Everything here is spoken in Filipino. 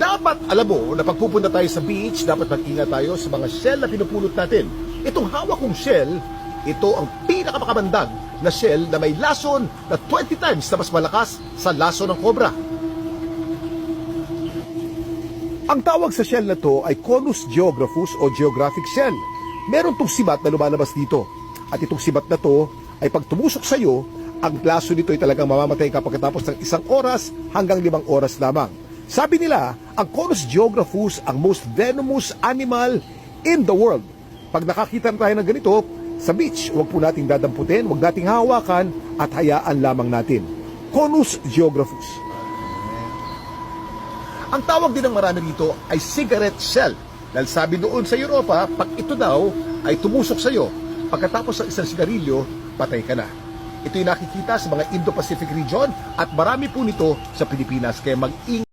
Dapat alam mo na pagpupunta tayo sa beach, dapat mag-ingat tayo sa mga shell na pinupulot natin. Itong hawak kong shell, ito ang pinakapakabandag na shell na may lason na 20 times na mas malakas sa lason ng cobra. Ang tawag sa shell na to ay Conus geographus o geographic shell. Meron tong sibat na lumalabas dito. At itong sibat na to ay pag tumusok sa iyo, ang laso nito ay talagang mamamatay ka pagkatapos ng 1 oras hanggang 5 oras lamang. Sabi nila, ang Conus geographus ang most venomous animal in the world. Pag nakakita tayo ng ganito, sa beach, huwag po nating dadamputin, huwag nating hawakan at hayaan lamang natin. Conus geographus. Ang tawag din ng marami dito ay cigarette shell. Dahil sabi noon sa Europa, pag ito daw ay tumusok sa iyo, pagkatapos ng isang sigarilyo, patay ka na. Ito'y nakikita sa mga Indo-Pacific region at marami po nito sa Pilipinas. Kaya mag-ingat